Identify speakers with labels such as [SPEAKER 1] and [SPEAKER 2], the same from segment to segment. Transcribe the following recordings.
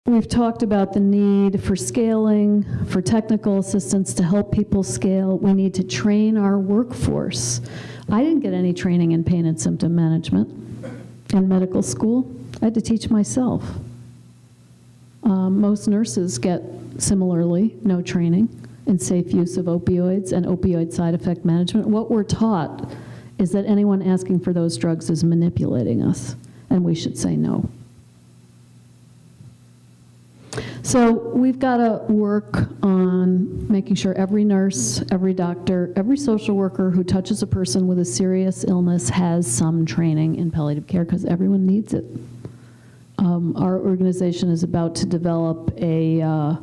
[SPEAKER 1] We've talked about the need for scaling, for technical assistance to help people scale. We need to train our workforce. I didn't get any training in pain and symptom management in medical school. I had to teach myself. Most nurses get, similarly, no training in safe use of opioids and opioid side effect management. What we're taught is that anyone asking for those drugs is manipulating us, and we should say no. So we've got to work on making sure every nurse, every doctor, every social worker who touches a person with a serious illness has some training in palliative care, because everyone needs it. Our organization is about to develop a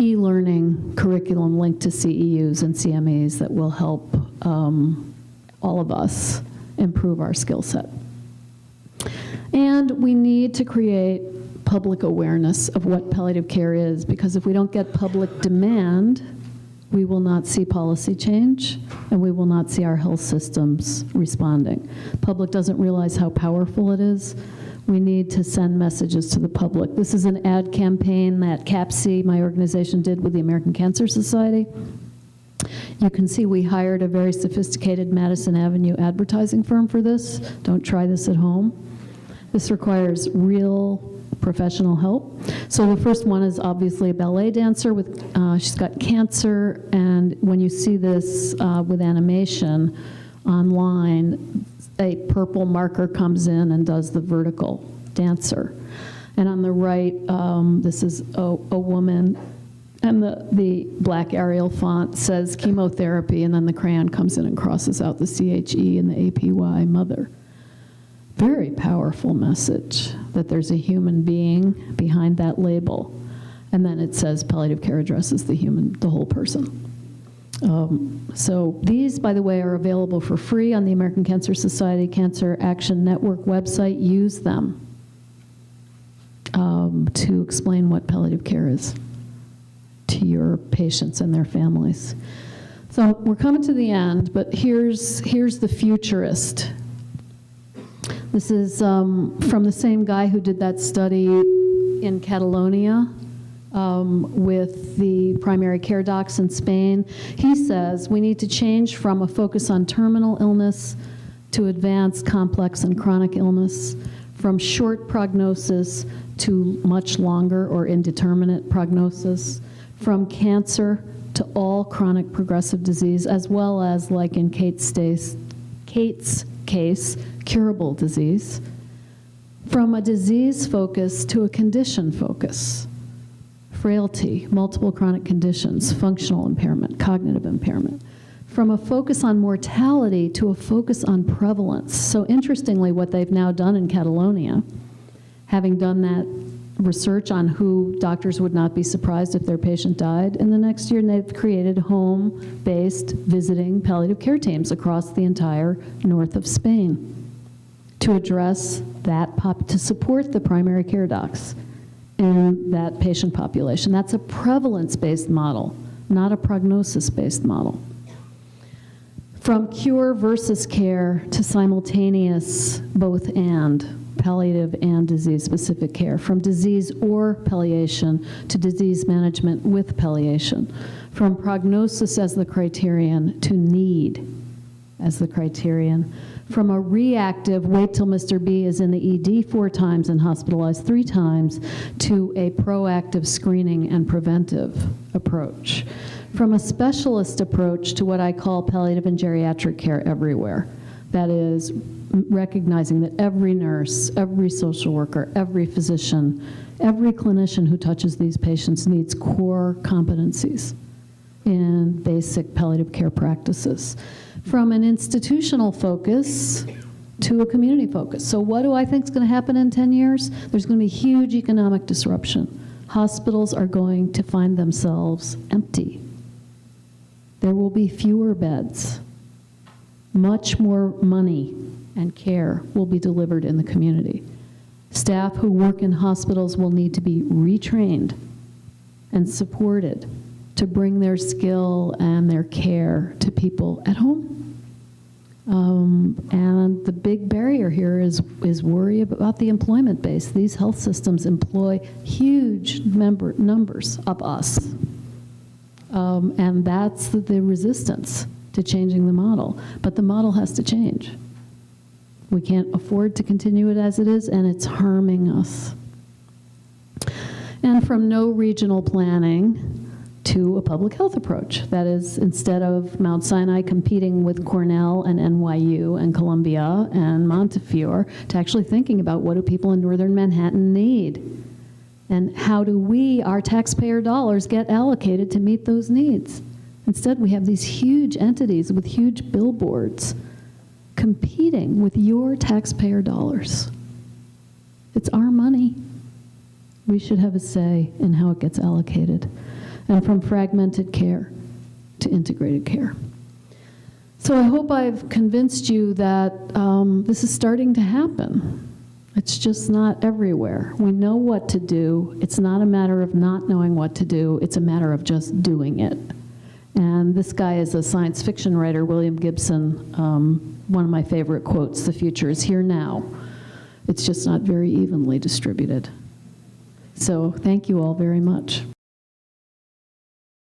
[SPEAKER 1] e-learning curriculum linked to CEUs and CMEs that will help all of us improve our skill set. And we need to create public awareness of what palliative care is, because if we don't get public demand, we will not see policy change, and we will not see our health systems responding. Public doesn't realize how powerful it is. We need to send messages to the public. This is an ad campaign that CAPC, my organization, did with the American Cancer Society. You can see we hired a very sophisticated Madison Avenue advertising firm for this. Don't try this at home. This requires real professional help. So the first one is obviously a ballet dancer with, she's got cancer, and when you see this with animation online, a purple marker comes in and does the vertical dancer. And on the right, this is a woman, and the black Arial font says chemotherapy, and then the crayon comes in and crosses out the CHE and the APY, mother. Very powerful message that there's a human being behind that label. And then it says palliative care addresses the whole person. So these, by the way, are available for free on the American Cancer Society Cancer Action Network website. Use them to explain what palliative care is to your patients and their families. So we're coming to the end, but here's the futurist. This is from the same guy who did that study in Catalonia with the primary care docs in Spain. He says we need to change from a focus on terminal illness to advanced, complex, and chronic illness, from short prognosis to much longer or indeterminate prognosis, from cancer to all chronic progressive disease, as well as, like in Kate's case, curable disease, from a disease focus to a condition focus. Frailty, multiple chronic conditions, functional impairment, cognitive impairment. From a focus on mortality to a focus on prevalence. So interestingly, what they've now done in Catalonia, having done that research on who doctors would not be surprised if their patient died in the next year, and they've created home-based visiting palliative care teams across the entire north of Spain to address that, to support the primary care docs in that patient population. That's a prevalence-based model, not a prognosis-based model. From cure versus care to simultaneous both and, palliative and disease-specific care, from disease or palliation to disease management with palliation, from prognosis as the criterion to need as the criterion, from a reactive, wait till Mr. B is in the ED 4 times and hospitalized 3 times, to a proactive screening and preventive approach, from a specialist approach to what I call palliative and geriatric care everywhere. That is, recognizing that every nurse, every social worker, every physician, every clinician who touches these patients needs core competencies in basic palliative care practices. From an institutional focus to a community focus. So what do I think is going to happen in 10 years? There's going to be huge economic disruption. Hospitals are going to find themselves empty. There will be fewer beds. Much more money and care will be delivered in the community. Staff who work in hospitals will need to be retrained and supported to bring their skill and their care to people at home. And the big barrier here is worry about the employment base. These health systems employ huge numbers of us. And that's the resistance to changing the model. But the model has to change. We can't afford to continue it as it is, and it's harming us. And from no regional planning to a public health approach. That is, instead of Mount Sinai competing with Cornell and NYU and Columbia and Montefiore, to actually thinking about what do people in northern Manhattan need? And how do we, our taxpayer dollars, get allocated to meet those needs? Instead, we have these huge entities with huge billboards competing with your taxpayer dollars. It's our money. We should have a say in how it gets allocated. And from fragmented care to integrated care. So I hope I've convinced you that this is starting to happen. It's just not everywhere. We know what to do. It's not a matter of not knowing what to do. It's a matter of just doing it. And this guy is a science fiction writer, William Gibson. One of my favorite quotes, "The future is here now. It's just not very evenly distributed." So thank you all very much.